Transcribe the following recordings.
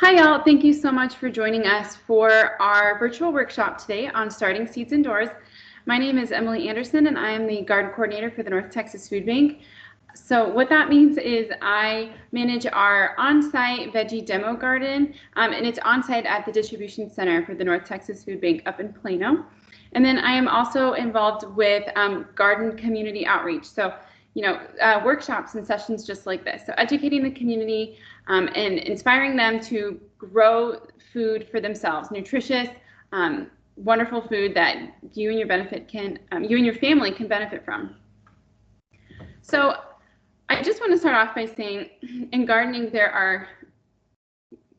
Hi y'all, thank you so much for joining us for our virtual workshop today on starting seeds indoors. My name is Emily Anderson and I am the garden coordinator for the North Texas Food Bank. So what that means is I manage our on-site veggie demo garden and it's on-site at the distribution center for the North Texas Food Bank up in Plano. And then I am also involved with garden community outreach. So workshops and sessions just like this. So educating the community and inspiring them to grow food for themselves, nutritious, wonderful food that you and your family can benefit from. So I just want to start off by saying in gardening there are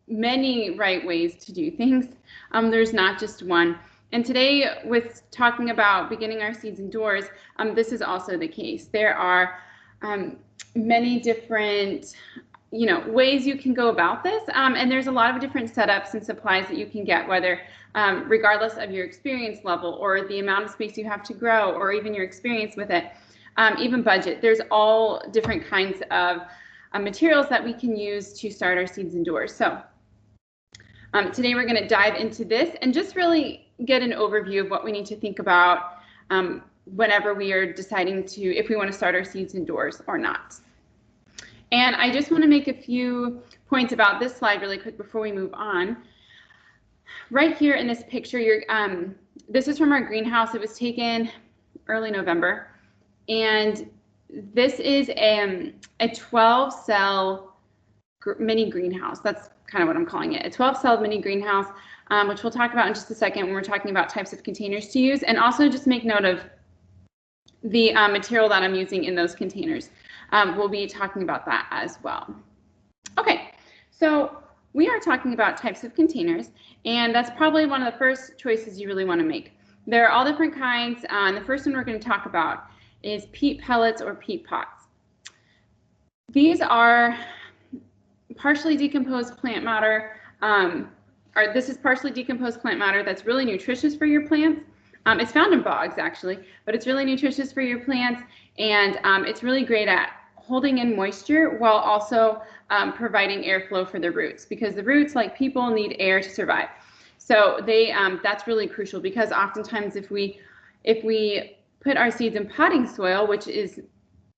many right ways to do things. There's not just one. And today, with talking about beginning our seeds indoors, this is also the case. There are many different, ways you can go about this, and there's a lot of different setups and supplies that you can get, whether regardless of your experience level or the amount of space you have to grow, or even your experience with it, even budget. There's all different kinds of materials that we can use to start our seeds indoors. So today we're going to dive into this and just really get an overview of what we need to think about whenever we are deciding if we want to start our seeds indoors or not. And I just want to make a few points about this slide really quick before we move on. Right here in this picture, this is from our greenhouse. It was taken early November, and this is a 12-cell mini greenhouse. That's kind of what I'm calling it, a 12-cell mini greenhouse, which we'll talk about in just a second when we're talking about types of containers to use. And also just make note of the material that I'm using in those containers. We'll be talking about that as well. Okay, so we are talking about types of containers, and that's probably one of the first choices you really want to make. There are all different kinds, and the first one we're going to talk about is peat pellets or peat pots. These are partially decomposed plant matter, this is partially decomposed plant matter that's really nutritious for your plants. It's found in bogs actually, but it's really nutritious for your plants, and it's really great at holding in moisture while also providing airflow for the roots, because the roots, like people, need air to survive. So that's really crucial, because oftentimes if we put our seeds in potting soil, which is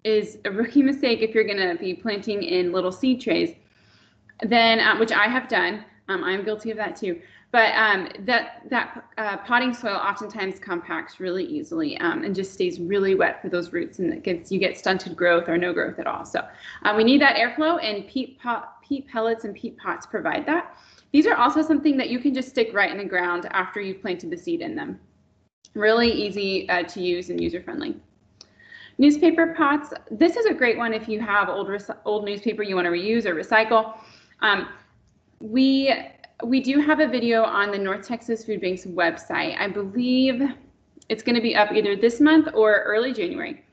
a rookie mistake if you're going to be planting in little seed trays, then which I have done, I'm guilty of that too. But that potting soil oftentimes compacts really easily and just stays really wet for those roots, and you get stunted growth or no growth at all. So we need that airflow, and peat pellets and peat pots provide that. These are also something that you can just stick right in the ground after you've planted the seed in them. Really easy to use and user-friendly. Newspaper pots. This is a great one if you have old newspaper you want to reuse or recycle. We do have a video on the North Texas Food Bank's website. I believe it's going to be up either this month or early January.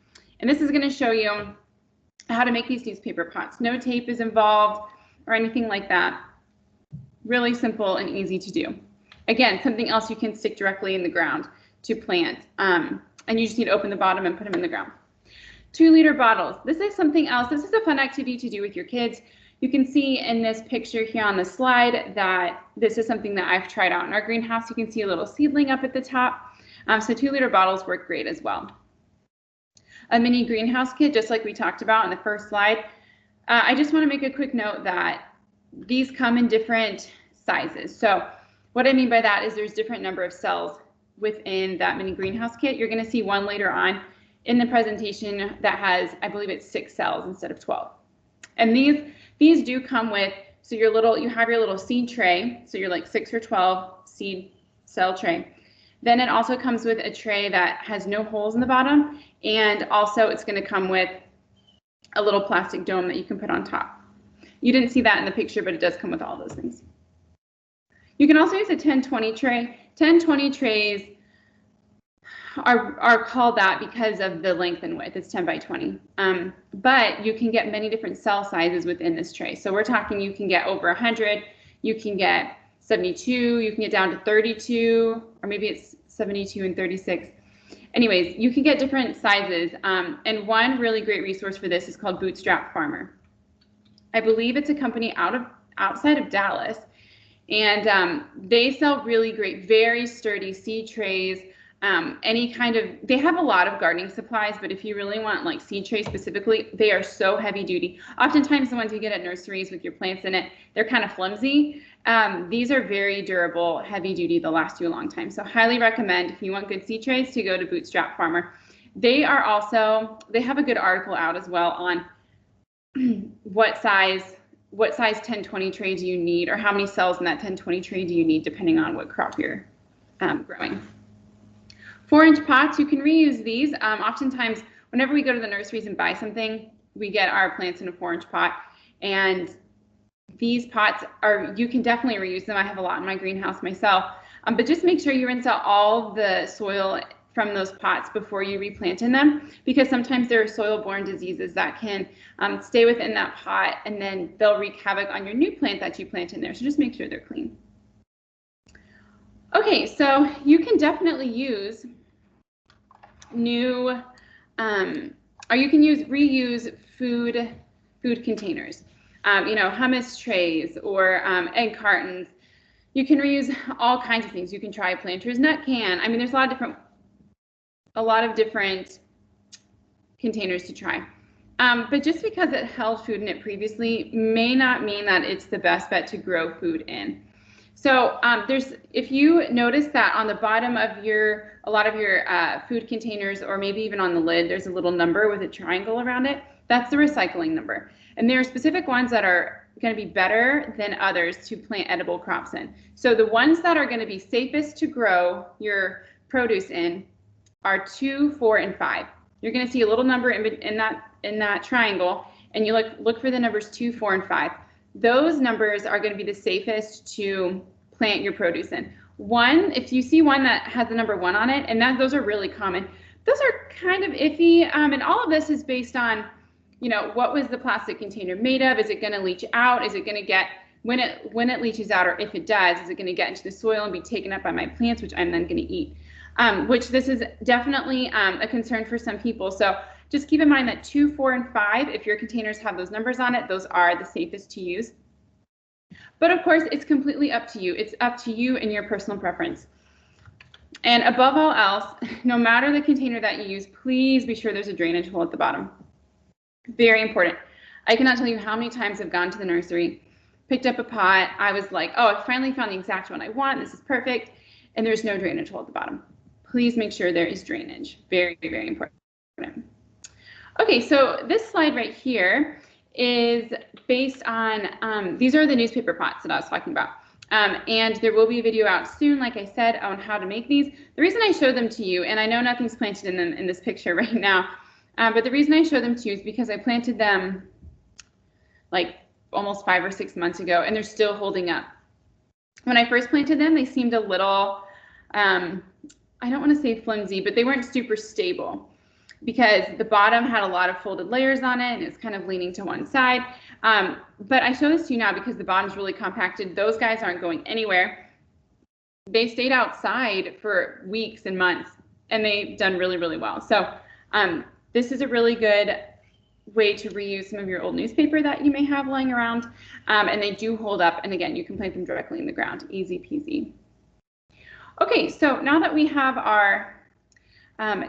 And this is going to show you how to make these newspaper pots. No tape is involved or anything like that. Really simple and easy to do. Again, something else you can stick directly in the ground to plant. And you just need to open the bottom and put them in the ground. 2-liter bottles. This is something else. This is a fun activity to do with your kids. You can see in this picture here on the slide that this is something that I've tried out in our greenhouse. You can see a little seedling up at the top. So 2-liter bottles work great as well. A mini greenhouse kit, just like we talked about in the first slide. I just want to make a quick note that these come in different sizes. So what I mean by that is there's different number of cells within that mini greenhouse kit. You're going to see one later on in the presentation that has, I believe it's 6 cells instead of 12. And these do come with, so you have your little seed tray, so you're like 6 or 12 seed cell tray. Then it also comes with a tray that has no holes in the bottom, and also it's going to come with a little plastic dome that you can put on top. You didn't see that in the picture, but it does come with all those things. You can also use a 10-20 tray. 10-20 trays are called that because of the length and width. It's 10 by 20. But you can get many different cell sizes within this tray. So we're talking you can get over 100, you can get 72, you can get down to 32, or maybe it's 72 and 36. Anyways, you can get different sizes. And one really great resource for this is called Bootstrap Farmer. I believe it's a company outside of Dallas, And they sell really great, very sturdy seed trays. Any kind of, they have a lot of gardening supplies, but if you really want like seed trays specifically, they are so heavy duty. Oftentimes the ones you get at nurseries with your plants in it, they're kind of flimsy. These are very durable, heavy duty, they'll last you a long time. So highly recommend, if you want good seed trays, to go to Bootstrap Farmer. They are also, they have a good article out as well on what size 10-20 tray do you need, or how many cells in that 10-20 tray do you need, depending on what crop you're growing. 4-inch pots, you can reuse these. Oftentimes, whenever we go to the nurseries and buy something, we get our plants in a 4-inch pot. And these pots are, you can definitely reuse them. I have a lot in my greenhouse myself. But just make sure you rinse out all the soil from those pots before you replant in them, because sometimes there are soil-borne diseases that can stay within that pot, and then they'll wreak havoc on your new plant that you plant in there. So just make sure they're clean. Okay, so you can definitely use new, or you can reuse food containers, you know, hummus trays or egg cartons. You can reuse all kinds of things. You can try a planter's nut can. I mean, there's a lot of different containers to try. But just because it held food in it previously may not mean that it's the best bet to grow food in. So if you notice that on the bottom of a lot of your food containers, or maybe even on the lid, there's a little number with a triangle around it, that's the recycling number. And there are specific ones that are going to be better than others to plant edible crops in. So the ones that are going to be safest to grow your produce in are 2, 4, and 5. You're going to see a little number in that triangle, and you look for the numbers 2, 4, and 5. Those numbers are going to be the safest to plant your produce in. If you see one that has the number 1 on it, and those are really common, those are kind of iffy. And all of this is based on, you know, what was the plastic container made of? Is it going to leach out? Is it going to get, when it leaches out, or if it does, is it going to get into the soil and be taken up by my plants, which I'm then going to eat? Which this is definitely a concern for some people. So just keep in mind that 2, 4, and 5, if your containers have those numbers on it, those are the safest to use. But of course, it's completely up to you. It's up to you and your personal preference. And above all else, no matter the container that you use, please be sure there's a drainage hole at the bottom. Very important. I cannot tell you how many times I've gone to the nursery, picked up a pot, I was like, oh, I finally found the exact one I want, this is perfect, and there's no drainage hole at the bottom. Please make sure there is drainage. Very, very important. Okay, so this slide right here is based on, these are the newspaper pots that I was talking about. And there will be a video out soon, like I said, on how to make these. The reason I show them to you, and I know nothing's planted in them in this picture right now, but the reason I show them to you is because I planted them like almost 5 or 6 months ago, and they're still holding up. When I first planted them, they seemed a little, I don't want to say flimsy, but they weren't super stable because the bottom had a lot of folded layers on it, and it's kind of leaning to one side. But I show this to you now because the bottom's really compacted. Those guys aren't going anywhere. They stayed outside for weeks and months, and they've done really, really well. So this is a really good way to reuse some of your old newspaper that you may have lying around, and they do hold up. And again, you can plant them directly in the ground, easy peasy. Okay, so now that we have our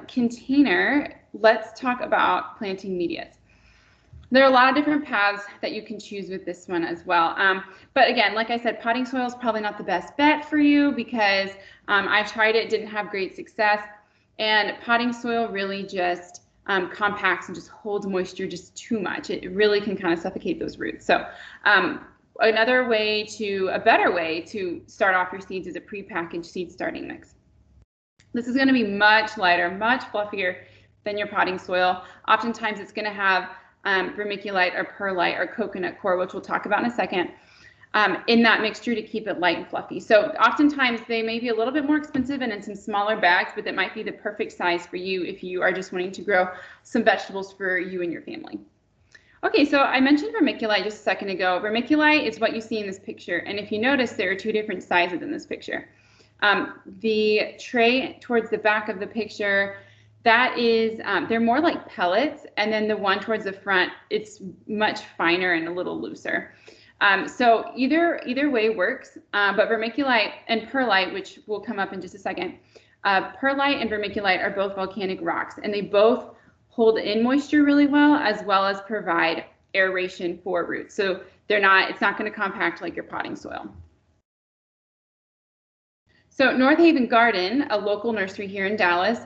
container, let's talk about planting medias. There are a lot of different paths that you can choose with this one as well. But again, like I said, potting soil is probably not the best bet for you because I've tried it, didn't have great success. And potting soil really just compacts and just holds moisture just too much. It really can kind of suffocate those roots. So another way a better way to start off your seeds is a prepackaged seed starting mix. This is going to be much lighter, much fluffier than your potting soil. Oftentimes it's going to have vermiculite or perlite or coconut coir, which we'll talk about in a second, in that mixture to keep it light and fluffy. So oftentimes they may be a little bit more expensive and in some smaller bags, but that might be the perfect size for you if you are just wanting to grow some vegetables for you and your family. Okay, so I mentioned vermiculite just a second ago. Vermiculite is what you see in this picture, and if you notice, there are 2 different sizes in this picture. The tray towards the back of the picture, that is, they're more like pellets, and then the one towards the front, it's much finer and a little looser. So either way works, but vermiculite and perlite, which will come up in just a second, perlite and vermiculite are both volcanic rocks, and they both hold in moisture really well as provide aeration for roots. So it's not going to compact like your potting soil. So North Haven Garden, a local nursery here in Dallas,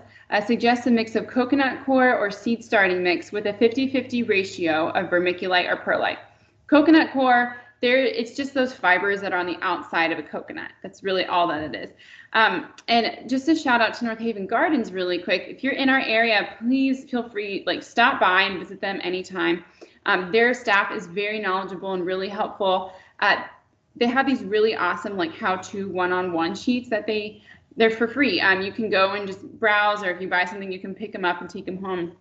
suggests a mix of coconut coir or seed starting mix with a 50-50 ratio of vermiculite or perlite. Coconut coir, it's just those fibers that are on the outside of a coconut. That's really all that it is. And just a shout out to North Haven Gardens really quick. If you're in our area, please feel free, stop by and visit them anytime. Their staff is very knowledgeable and really helpful. They have these really awesome how-to one-on-one sheets that they're for free. You can go and just browse, or if you buy something, you can pick them up and take them home.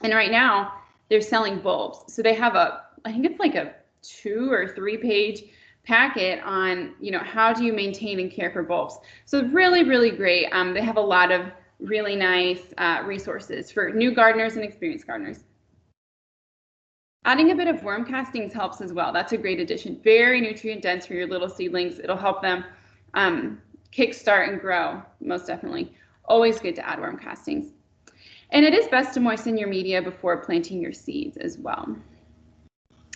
And right now they're selling bulbs. So they have I think it's like a 2 or 3 page packet on, how do you maintain and care for bulbs. So really, really great. They have a lot of really nice resources for new gardeners and experienced gardeners. Adding a bit of worm castings helps as well. That's a great addition. Very nutrient dense for your little seedlings. It'll help them kickstart and grow, most definitely. Always good to add worm castings. And it is best to moisten your media before planting your seeds as well.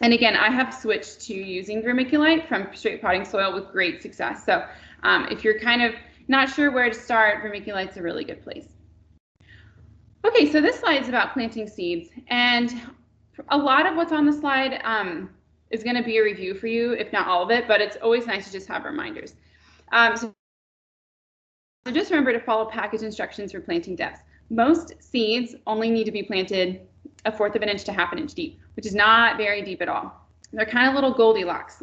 And again, I have switched to using vermiculite from straight potting soil with great success. So if you're kind of not sure where to start, vermiculite's a really good place. Okay, so this slide is about planting seeds. And a lot of what's on the slide is going to be a review for you, if not all of it, but it's always nice to just have reminders. So just remember to follow package instructions for planting depths. Most seeds only need to be planted 1/4 of an inch to 1/2 an inch deep, which is not very deep at all. They're kind of little Goldilocks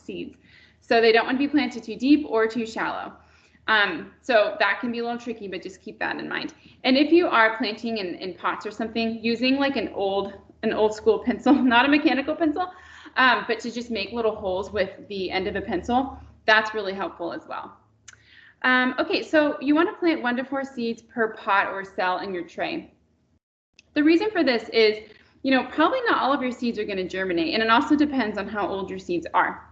seeds. So they don't want to be planted too deep or too shallow. So that can be a little tricky, but just keep that in mind. And if you are planting in pots or something, using an old school pencil, not a mechanical pencil, but to just make little holes with the end of a pencil, that's really helpful as well. Okay, so you want to plant 1 to 4 seeds per pot or cell in your tray. The reason for this is, probably not all of your seeds are going to germinate, and it also depends on how old your seeds are.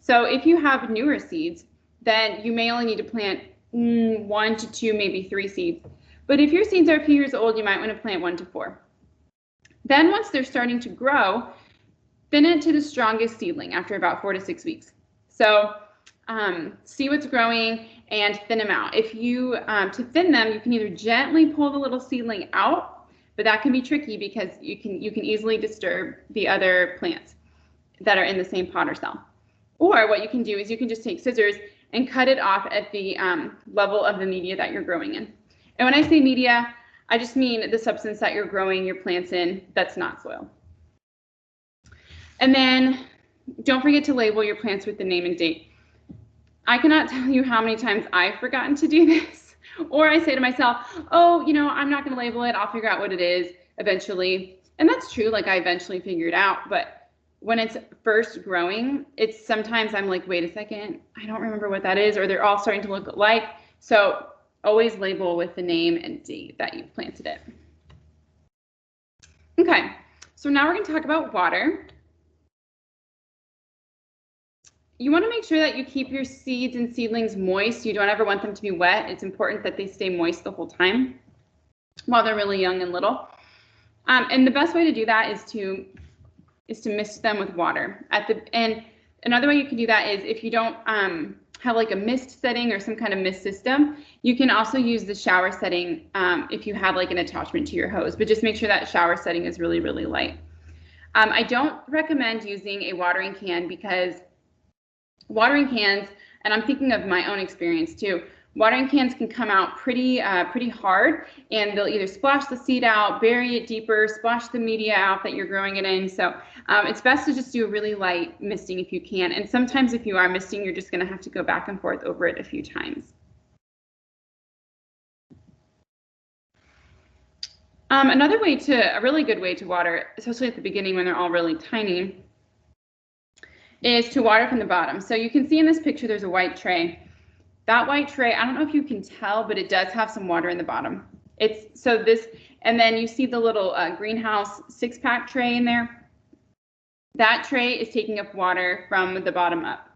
So if you have newer seeds, then you may only need to plant 1 to 2, maybe 3 seeds. But if your seeds are a few years old, you might want to plant 1 to 4. Then once they're starting to grow, thin it to the strongest seedling after about 4 to 6 weeks. So see what's growing and thin them out. If you, to thin them, you can either gently pull the little seedling out, but that can be tricky because you can easily disturb the other plants that are in the same pot or cell. Or what you can do is you can just take scissors and cut it off at the level of the media that you're growing in. And when I say media, I just mean the substance that you're growing your plants in that's not soil. And then don't forget to label your plants with the name and date. I cannot tell you how many times I've forgotten to do this. Or I say to myself, oh, I'm not going to label it. I'll figure out what it is eventually. And that's true. I eventually figure it out. But when it's first growing, it's sometimes I'm like, wait a second, I don't remember what that is, or they're all starting to look alike. So always label with the name and date that you've planted it. Okay, so now we're going to talk about water. You want to make sure that you keep your seeds and seedlings moist. You don't ever want them to be wet. It's important that they stay moist the whole time while they're really young and little. And the best way to do that is to mist them with water. And another way you can do that is if you don't have a mist setting or some kind of mist system, you can also use the shower setting if you have an attachment to your hose, but just make sure that shower setting is really, really light. I don't recommend using a watering can because watering cans, and I'm thinking of my own experience too, watering cans can come out pretty hard, and they'll either splash the seed out, bury it deeper, splash the media out that you're growing it in. So it's best to just do a really light misting if you can. And sometimes if you are misting, you're just going to have to go back and forth over it a few times. Another way a really good way to water, especially at the beginning when they're all really tiny, is to water from the bottom. So you can see in this picture there's a white tray. That white tray, I don't know if you can tell, but it does have some water in the bottom. And then you see the little greenhouse 6-pack tray in there. that tray is taking up water from the bottom up.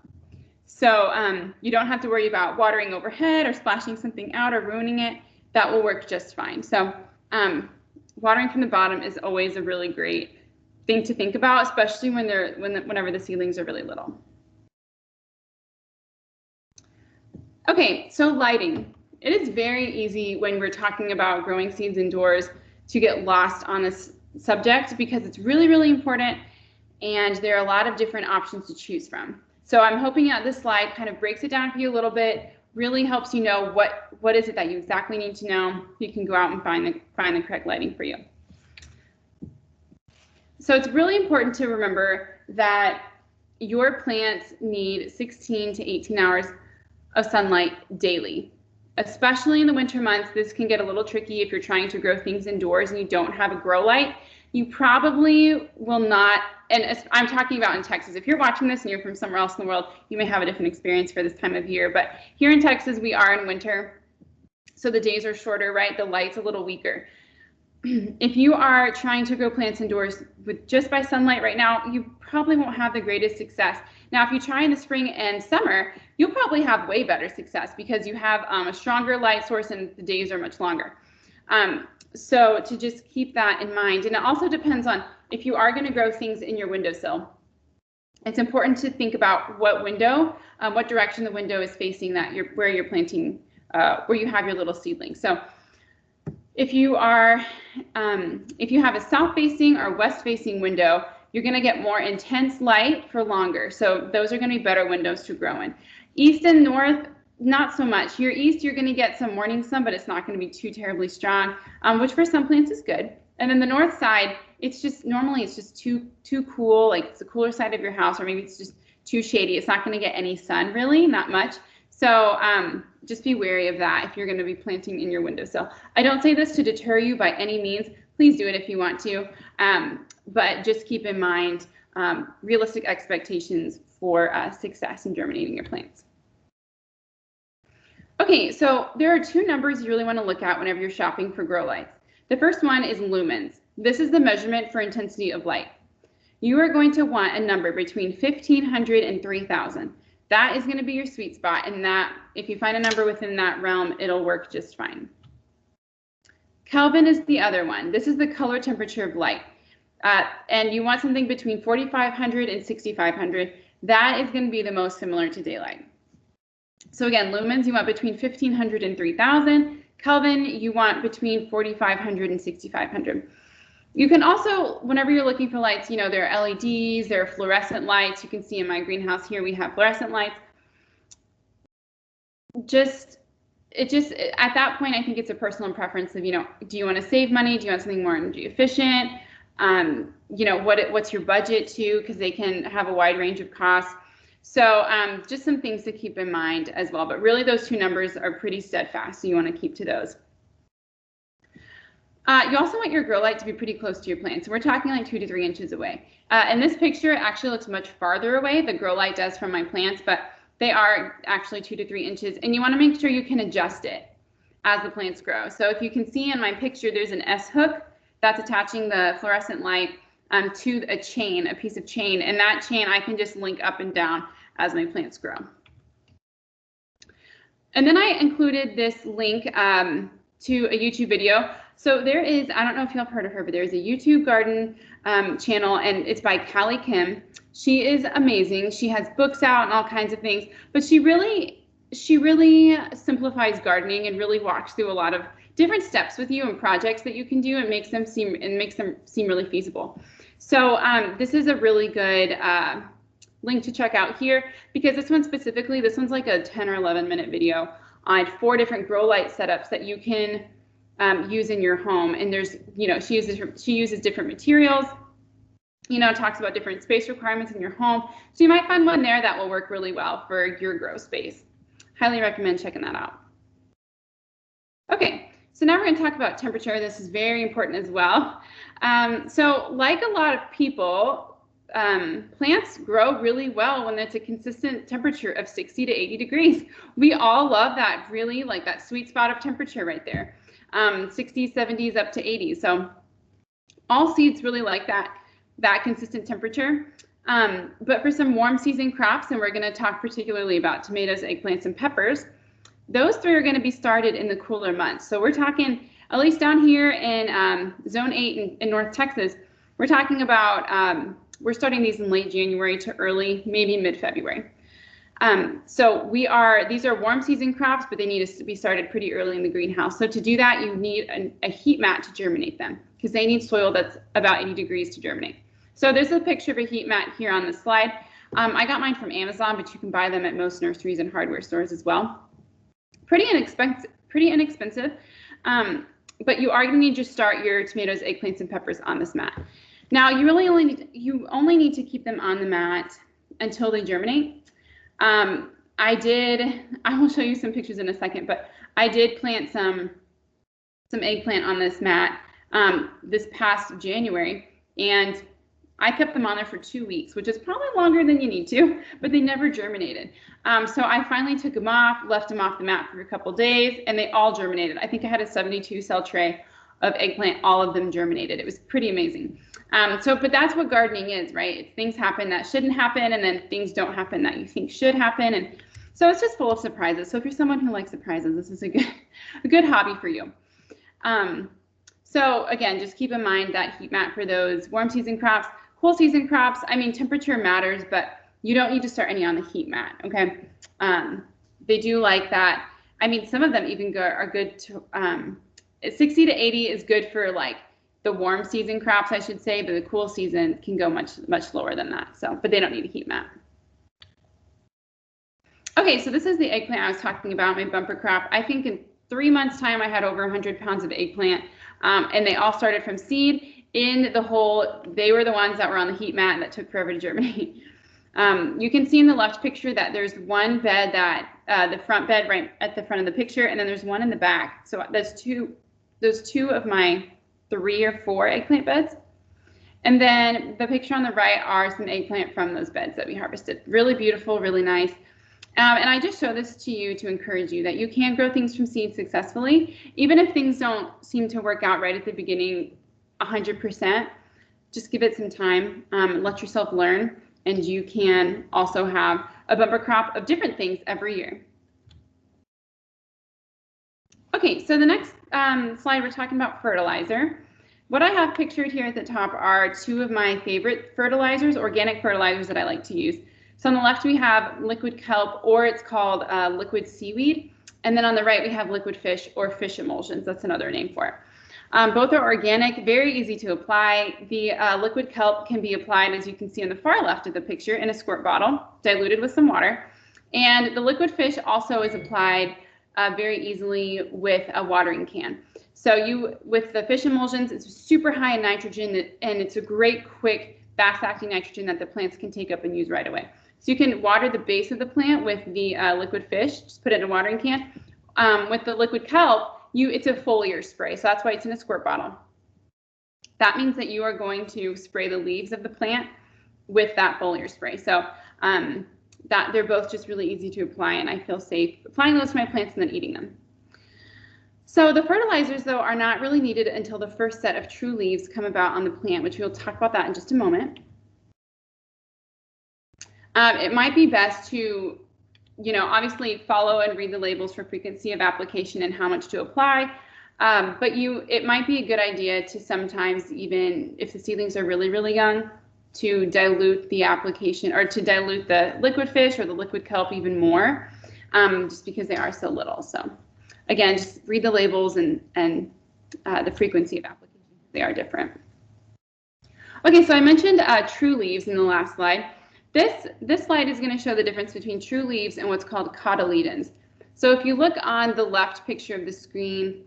So you don't have to worry about watering overhead or splashing something out or ruining it. That will work just fine. So watering from the bottom is always a really great thing to think about, especially whenever the seedlings are really little. Okay, so lighting. It is very easy when we're talking about growing seeds indoors to get lost on this subject because it's really, really important, and there are a lot of different options to choose from. So I'm hoping that this slide kind of breaks it down for you a little bit, really helps you know what is it that you exactly need to know. You can go out and find the correct lighting for you. So it's really important to remember that your plants need 16 to 18 hours of sunlight daily. Especially in the winter months, this can get a little tricky if you're trying to grow things indoors and you don't have a grow light. You probably will not, and I'm talking about in Texas. If you're watching this and you're from somewhere else in the world, you may have a different experience for this time of year. But here in Texas, we are in winter, so the days are shorter, right? The light's a little weaker. If you are trying to grow plants indoors with just by sunlight right now, you probably won't have the greatest success. Now, if you try in the spring and summer, you'll probably have way better success because you have a stronger light source and the days are much longer. So to just keep that in mind. And it also depends on if you are going to grow things in your windowsill. It's important to think about what window, what direction the window is facing where you're planting, where you have your little seedlings. So if you have a south-facing or west-facing window, you're going to get more intense light for longer. So those are going to be better windows to grow in. East and north, not so much. Your east, you're going to get some morning sun, but it's not going to be too terribly strong, which for some plants is good. And then the north side, normally it's just too cool, like it's the cooler side of your house, or maybe it's just too shady. It's not going to get any sun really, not much. So just be wary of that if you're going to be planting in your windowsill. I don't say this to deter you by any means. Please do it if you want to, but just keep in mind realistic expectations for success in germinating your plants. Okay, so there are two numbers you really want to look at whenever you're shopping for grow lights. The first one is lumens. This is the measurement for intensity of light. You are going to want a number between 1,500 and 3,000. That is going to be your sweet spot, and that if you find a number within that realm, it'll work just fine. Kelvin is the other one. This is the color temperature of light. And you want something between 4,500 and 6,500. That is going to be the most similar to daylight. So again, lumens, you want between 1,500 and 3,000. Kelvin, you want between 4,500 and 6,500. You can also, whenever you're looking for lights, there are LEDs, there are fluorescent lights. You can see in my greenhouse here, we have fluorescent lights. At that point, I think it's a personal preference of, do you want to save money? Do you want something more energy efficient? What's your budget too? Because they can have a wide range of costs. So just some things to keep in mind as well. But really, those two numbers are pretty steadfast, so you want to keep to those. You also want your grow light to be pretty close to your plant. So we're talking like 2 to 3 inches away. In this picture, it actually looks much farther away. The grow light does from my plants, but they are actually 2 to 3 inches. And you want to make sure you can adjust it as the plants grow. So if you can see in my picture, there's an S hook that's attaching the fluorescent light to a piece of chain. And that chain I can just link up and down as my plants grow. And then I included this link to a YouTube video. So there is, I don't know if you've heard of her, but there's a YouTube garden channel, and it's by Callie Kim. She is amazing. She has books out and all kinds of things, but she really simplifies gardening and really walks through a lot of different steps with you and projects that you can do and makes them seem really feasible. So this is a really good link to check out here, because this one's like a 10 or 11 minute video on 4 different grow light setups that you can use in your home. And there's, she uses different materials, talks about different space requirements in your home. So you might find one there that will work really well for your grow space. Highly recommend checking that out. Okay, so now we're going to talk about temperature. This is very important as well. So like a lot of people, plants grow really well when it's a consistent temperature of 60 to 80 degrees. We all love that, really, like that sweet spot of temperature right there. 60s, 70s, up to 80s. So all seeds really like that consistent temperature. But for some warm season crops, and we're going to talk particularly about tomatoes, eggplants, and peppers, those three are going to be started in the cooler months. So we're talking, at least down here in Zone 8 in North Texas, we're talking about, we're starting these in late January to early, maybe mid-February. So these are warm season crops, but they need to be started pretty early in the greenhouse. So to do that, you need a heat mat to germinate them, because they need soil that's about 80 degrees to germinate. So there's a picture of a heat mat here on the slide. I got mine from Amazon, but you can buy them at most nurseries and hardware stores as well. Pretty inexpensive, but you are going to need to start your tomatoes, eggplants, and peppers on this mat. Now, you only need to keep them on the mat until they germinate. I will show you some pictures in a second, but I did plant some eggplant on this mat this past January, and I kept them on there for 2 weeks, which is probably longer than you need to, but they never germinated. So I finally took them off, left them off the mat for a couple days, and they all germinated. I think I had a 72 cell tray of eggplant, all of them germinated. It was pretty amazing. But that's what gardening is, right? It's things happen that shouldn't happen, and then things don't happen that you think should happen. And so it's just full of surprises. So if you're someone who likes surprises, this is a good hobby for you. So again, just keep in mind that heat mat for those warm season crops. Cool season crops, I mean, temperature matters, but you don't need to start any on the heat mat, okay? They do like that. I mean, some of them even are good to, 60 to 80 is good for like the warm season crops, I should say, but the cool season can go much lower than that. So, but they don't need a heat mat. Okay, so this is the eggplant I was talking about, my bumper crop. I think in 3 months' time, I had over 100 pounds of eggplant, and they all started from seed. In the hole, they were the ones that were on the heat mat that took forever to germinate. You can see in the left picture that there's one bed that, the front bed right at the front of the picture, and then there's one in the back. So those two of my 3 or 4 eggplant beds. And then the picture on the right are some eggplant from those beds that we harvested. Really beautiful, really nice. And I just show this to you to encourage you that you can grow things from seed successfully, even if things don't seem to work out right at the beginning 100%. Just give it some time, let yourself learn, and you can also have a bumper crop of different things every year. Okay, so the next slide, we're talking about fertilizer. What I have pictured here at the top are 2 of my favorite fertilizers, organic fertilizers that I like to use. So on the left, we have liquid kelp, or it's called liquid seaweed. And then on the right, we have liquid fish or fish emulsions. That's another name for it. Both are organic, very easy to apply. The liquid kelp can be applied, as you can see on the far left of the picture, in a squirt bottle, diluted with some water. And the liquid fish also is applied very easily with a watering can. So with the fish emulsions, it's super high in nitrogen, and it's a great, quick, fast-acting nitrogen that the plants can take up and use right away. So you can water the base of the plant with the liquid fish, just put it in a watering can. With the liquid kelp, it's a foliar spray, so that's why it's in a squirt bottle. That means that you are going to spray the leaves of the plant with that foliar spray. So that they're both just really easy to apply, and I feel safe applying those to my plants and then eating them. So the fertilizers, though, are not really needed until the first set of true leaves come about on the plant, which we'll talk about that in just a moment. It might be best to, obviously follow and read the labels for frequency of application and how much to apply. But it might be a good idea to sometimes, even if the seedlings are really, really young, to dilute the application, or to dilute the liquid fish or the liquid kelp even more, just because they are so little. So again, just read the labels and the frequency of application. They are different. Okay, so I mentioned true leaves in the last slide. This slide is going to show the difference between true leaves and what's called cotyledons. So if you look on the left picture of the screen,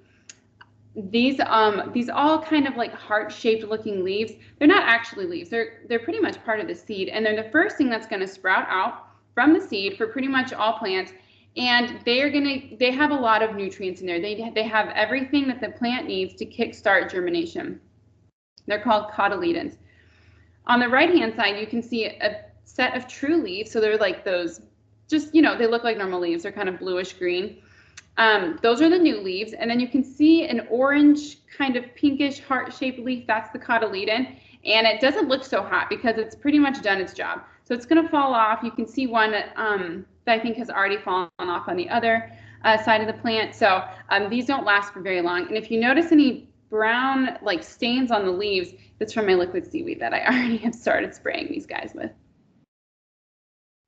these all kind of like heart-shaped looking leaves, they're not actually leaves. They're pretty much part of the seed, and they're the first thing that's going to sprout out from the seed for pretty much all plants. And they have a lot of nutrients in there. They have everything that the plant needs to kickstart germination. They're called cotyledons. On the right-hand side, you can see a set of true leaves. So they're like those, just, they look like normal leaves. They're kind of bluish green. Those are the new leaves. And then you can see an orange kind of pinkish heart-shaped leaf. That's the cotyledon. and it doesn't look so hot because it's pretty much done its job. So it's going to fall off. You can see one that I think has already fallen off on the other side of the plant. So these don't last for very long. And if you notice any brown like stains on the leaves, that's from my liquid seaweed that I already have started spraying these guys with.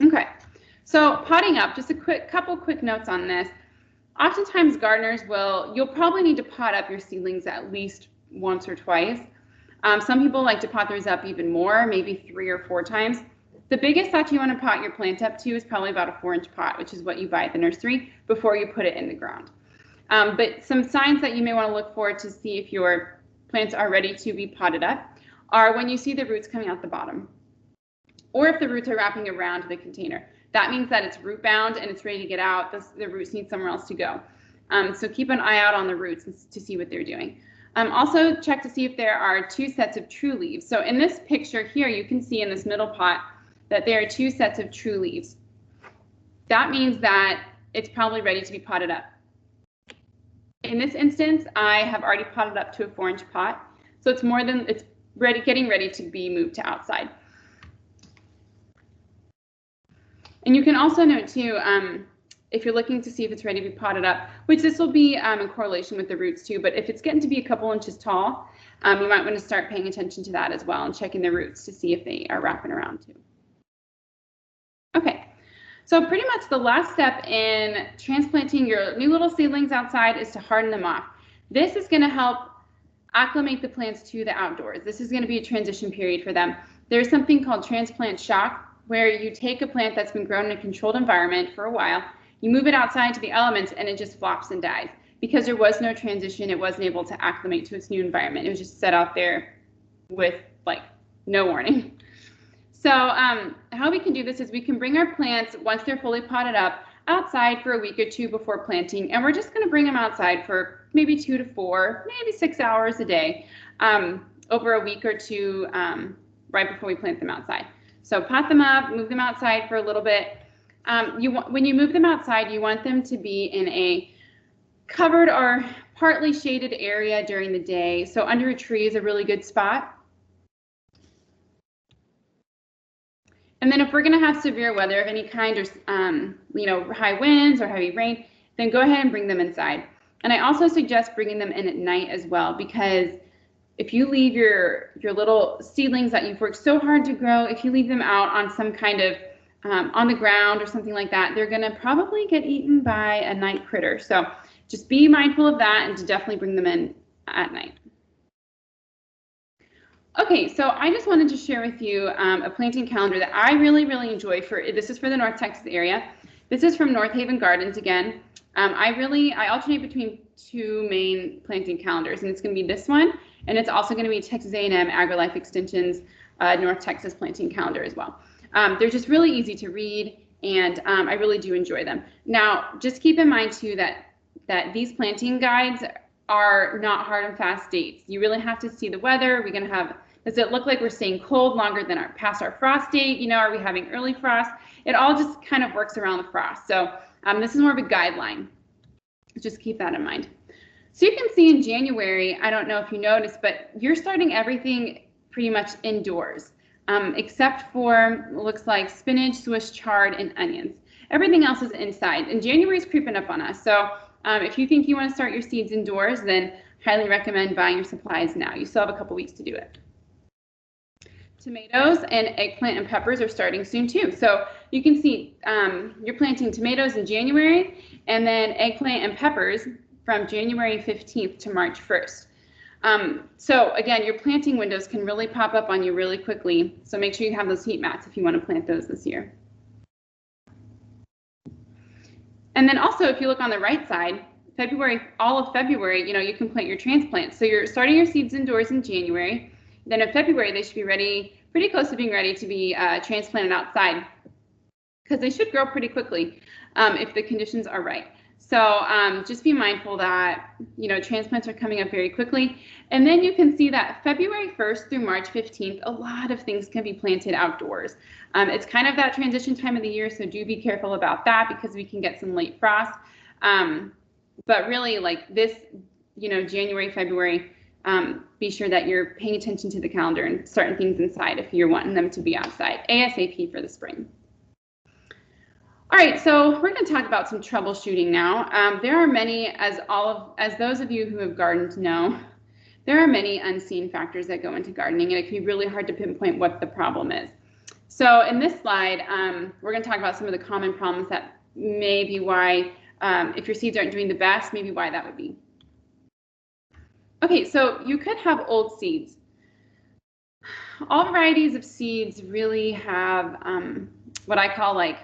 Okay, so potting up, just a couple quick notes on this. Oftentimes gardeners you'll probably need to pot up your seedlings at least once or twice. Some people like to pot theirs up even more, maybe 3 or 4 times. The biggest that you want to pot your plant up to is probably about a 4-inch pot, which is what you buy at the nursery before you put it in the ground. But some signs that you may want to look for to see if your plants are ready to be potted up are when you see the roots coming out the bottom, or if the roots are wrapping around the container. That means that it's root bound and it's ready to get out. The roots need somewhere else to go. So keep an eye out on the roots to see what they're doing. Also check to see if there are 2 sets of true leaves. So in this picture here, you can see in this middle pot that there are 2 sets of true leaves. That means that it's probably ready to be potted up. In this instance, I have already potted up to a 4-inch pot. So it's getting ready to be moved to outside. And you can also note too, if you're looking to see if it's ready to be potted up, which this will be in correlation with the roots too, but if it's getting to be a couple inches tall, you might want to start paying attention to that as well and checking the roots to see if they are wrapping around too. Okay, so pretty much the last step in transplanting your new little seedlings outside is to harden them off. This is going to help acclimate the plants to the outdoors. This is going to be a transition period for them. There's something called transplant shock, where you take a plant that's been grown in a controlled environment for a while, you move it outside to the elements, and it just flops and dies. Because there was no transition, it wasn't able to acclimate to its new environment. It was just set out there with like no warning. So how we can do this is we can bring our plants, once they're fully potted up, outside for a week or 2 before planting, and we're just going to bring them outside for maybe 2 to 4, maybe 6 hours a day over a week or 2 right before we plant them outside. So pot them up, move them outside for a little bit. When you move them outside, you want them to be in a covered or partly shaded area during the day. So under a tree is a really good spot. And then if we're going to have severe weather of any kind, or high winds or heavy rain, then go ahead and bring them inside. And I also suggest bringing them in at night as well, because if you leave your little seedlings that you've worked so hard to grow, if you leave them out on some kind of on the ground or something like that, they're going to probably get eaten by a night critter. So just be mindful of that and to definitely bring them in at night. Okay, so I just wanted to share with you a planting calendar that I really, really enjoy. This is for the North Texas area. This is from North Haven Gardens again. I alternate between 2 main planting calendars, and it's going to be this one, and it's also going to be Texas A&M AgriLife Extension's North Texas planting calendar as well. They're just really easy to read, and I really do enjoy them. Now, just keep in mind too that these planting guides are not hard and fast dates. You really have to see the weather. Does it look like we're staying cold longer than past our frost date? Are we having early frost? It all just kind of works around the frost. So this is more of a guideline. Just keep that in mind. So you can see in January, I don't know if you noticed, but you're starting everything pretty much indoors, except for, looks like spinach, Swiss chard, and onions. Everything else is inside, and January is creeping up on us. So if you think you want to start your seeds indoors, then highly recommend buying your supplies now. You still have a couple weeks to do it. Tomatoes and eggplant and peppers are starting soon too. So you can see you're planting tomatoes in January, and then eggplant and peppers from January 15th to March 1st. So again, your planting windows can really pop up on you really quickly. So make sure you have those heat mats if you want to plant those this year. And then also, if you look on the right side, all of February, you can plant your transplants. So you're starting your seeds indoors in January. Then in February, they should be ready, pretty close to being ready to be transplanted outside, because they should grow pretty quickly if the conditions are right. So just be mindful that, transplants are coming up very quickly. And then you can see that February 1st through March 15th, a lot of things can be planted outdoors. It's kind of that transition time of the year, so do be careful about that, because we can get some late frost. But really, like this, January, February, be sure that you're paying attention to the calendar and starting things inside if you're wanting them to be outside ASAP for the spring. All right, so we're going to talk about some troubleshooting now. There are many, as those of you who have gardened know, there are many unseen factors that go into gardening, and it can be really hard to pinpoint what the problem is. So in this slide, we're going to talk about some of the common problems that may be why, if your seeds aren't doing the best, maybe why that would be. Okay, so you could have old seeds. All varieties of seeds really have what I call like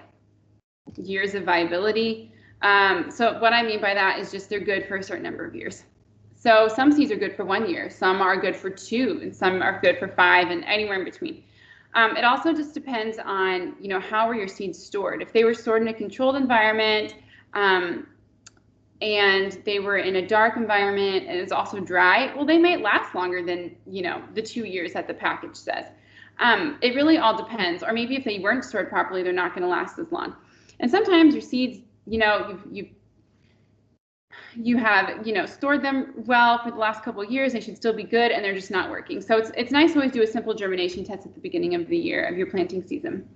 years of viability. So what I mean by that is just they're good for a certain number of years. So some seeds are good for 1 year, some are good for 2, and some are good for 5, and anywhere in between. It also just depends on, you know, how were your seeds stored. If they were stored in a controlled environment and they were in a dark environment and it's also dry, well, they might last longer than, you know, the 2 years that the package says. It really all depends. Or maybe if they weren't stored properly, they're not going to last as long. And sometimes your seeds, you know, you have, you know, stored them well for the last couple of years, they should still be good, and they're just not working. So it's nice to always do a simple germination test at the beginning of the year of your planting season.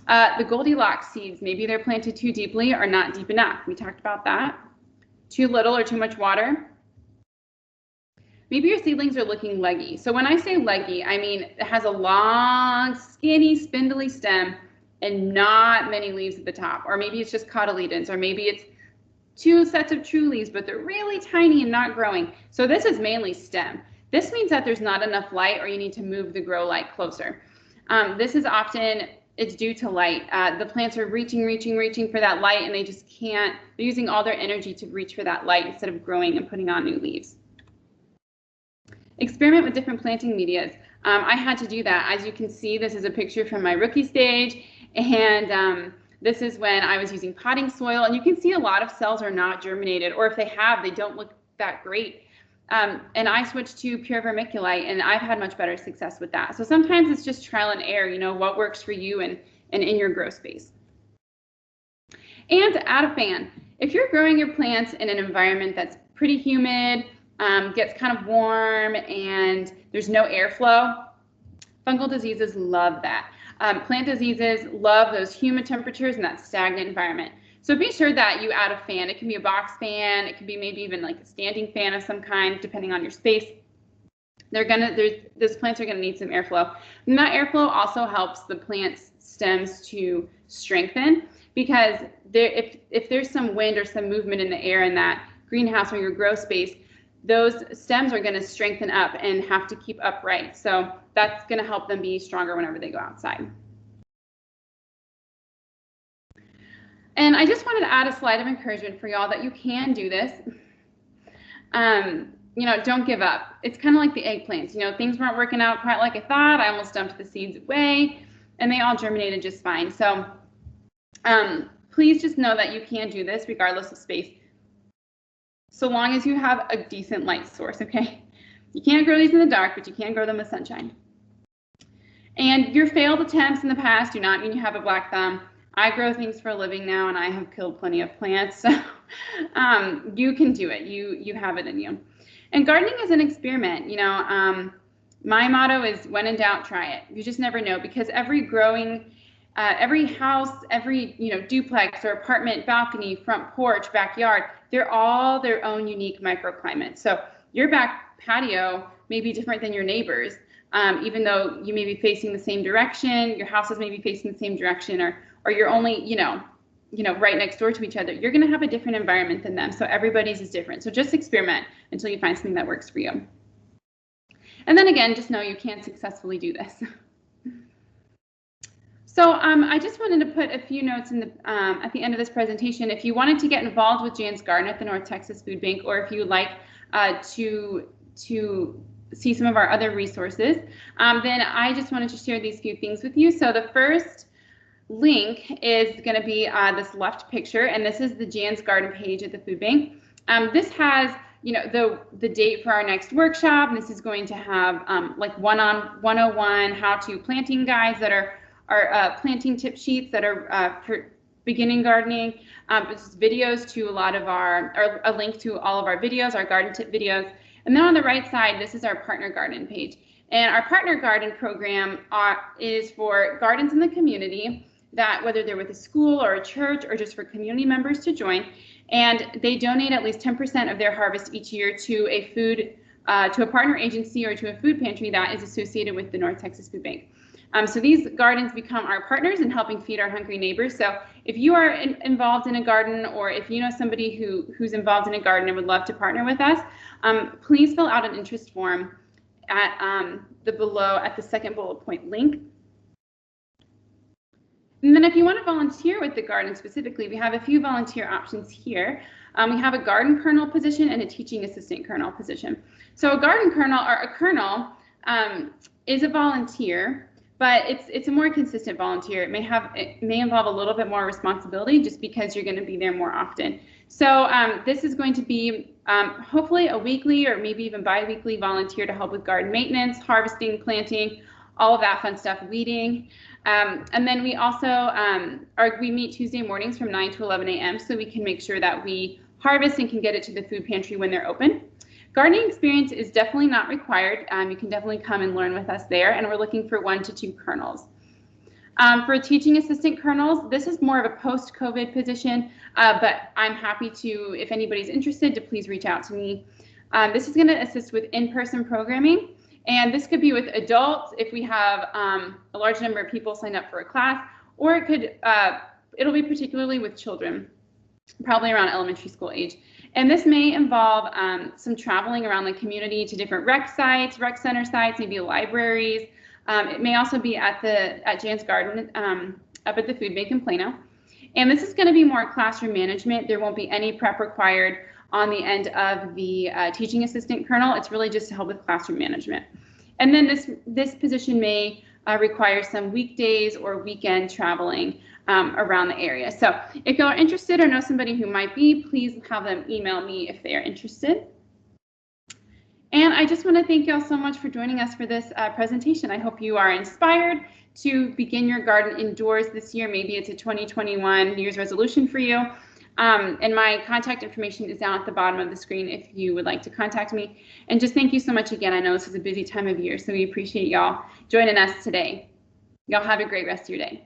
The Goldilocks seeds, maybe they're planted too deeply or not deep enough. We talked about that. Too little or too much water. Maybe your seedlings are looking leggy. So when I say leggy, I mean it has a long, skinny, spindly stem and not many leaves at the top. Or maybe it's just cotyledons, or maybe it's 2 sets of true leaves, but they're really tiny and not growing. So this is mainly stem. This means that there's not enough light, or you need to move the grow light closer. This is often, it's due to light. The plants are reaching for that light, and they just can't, they're using all their energy to reach for that light instead of growing and putting on new leaves. Experiment with different planting medias. I had to do that. As you can see, this is a picture from my rookie stage, and this is when I was using potting soil, and you can see a lot of cells are not germinated, or if they have, they don't look that great. And I switched to pure vermiculite, and I've had much better success with that. So sometimes it's just trial and error, you know, what works for you and in your grow space. And add a fan. If you're growing your plants in an environment that's pretty humid, gets kind of warm, and there's no airflow, fungal diseases love that. Plant diseases love those humid temperatures and that stagnant environment. So be sure that you add a fan. It can be a box fan. It can be maybe even like a standing fan of some kind, depending on your space. Those plants are gonna need some airflow. And that airflow also helps the plant's stems to strengthen, because if there's some wind or some movement in the air in that greenhouse or your grow space, those stems are going to strengthen up and have to keep upright. So that's going to help them be stronger whenever they go outside. And I just wanted to add a slide of encouragement for y'all that you can do this. You know, don't give up. It's kind of like the eggplants. You know, things weren't working out quite like I thought. I almost dumped the seeds away, and they all germinated just fine. So please just know that you can do this regardless of space, so long as you have a decent light source, okay? You can't grow these in the dark, but you can grow them with sunshine. And your failed attempts in the past do not mean you have a black thumb. I grow things for a living now, and I have killed plenty of plants, so you can do it. You have it in you. And gardening is an experiment. You know, my motto is, when in doubt, try it. You just never know, because every house, every duplex or apartment, balcony, front porch, backyard, they're all their own unique microclimate. So your back patio may be different than your neighbor's, even though you may be facing the same direction. Your houses may be facing the same direction, or you're only right next door to each other. You're going to have a different environment than them. So everybody's is different. So just experiment until you find something that works for you. And then again, just know you can successfully do this. So I just wanted to put a few notes in the at the end of this presentation. If you wanted to get involved with Jan's Garden at the North Texas Food Bank, or if you would like to see some of our other resources, then I just wanted to share these few things with you. So the first link is going to be this left picture, and this is the Jan's Garden page at the food bank. This has the date for our next workshop. This is going to have like 101 how-to planting guides that are planting tip sheets that are for beginning gardening. It's videos to a lot of our, or a link to all of our videos, our garden tip videos, And then on the right side, this is our partner garden page. And our partner garden program is for gardens in the community that, whether they're with a school or a church or just for community members to join, and they donate at least 10% of their harvest each year to a partner agency or to a food pantry that is associated with the North Texas Food Bank. So these gardens become our partners in helping feed our hungry neighbors. So if you are involved in a garden, or if you know somebody who's involved in a garden and would love to partner with us, please fill out an interest form at the second bullet point link. And then if you want to volunteer with the garden specifically, we have a few volunteer options here. We have a garden colonel position and a teaching assistant colonel position. So a garden colonel, or a colonel, is a volunteer, but it's a more consistent volunteer. It may involve a little bit more responsibility just because you're going to be there more often. So this is going to be hopefully a weekly or maybe even bi-weekly volunteer to help with garden maintenance, harvesting, planting, all of that fun stuff, weeding. And then we also we meet Tuesday mornings from 9 to 11 a.m. so we can make sure that we harvest and can get it to the food pantry when they're open. Gardening experience is definitely not required. You can definitely come and learn with us there, and we're looking for 1 to 2 colonels. For teaching assistant colonels, this is more of a post-COVID position, but I'm happy to, if anybody's interested, to please reach out to me. This is going to assist with in-person programming, and this could be with adults if we have a large number of people signed up for a class, or it'll be particularly with children, probably around elementary school age. And this may involve some traveling around the community to different rec center sites, maybe libraries. It may also be at Jan's Garden up at the food bank in Plano. And this is going to be more classroom management. There won't be any prep required on the end of the teaching assistant colonel. It's really just to help with classroom management. And then this position may require some weekdays or weekend traveling around the area. So if you're interested or know somebody who might be, please have them email me if they are interested. And I just want to thank y'all so much for joining us for this presentation. I hope you are inspired to begin your garden indoors this year. Maybe it's a 2021 New Year's resolution for you. And my contact information is down at the bottom of the screen if you would like to contact me. And just thank you so much again. I know this is a busy time of year, so we appreciate y'all joining us today. Y'all have a great rest of your day.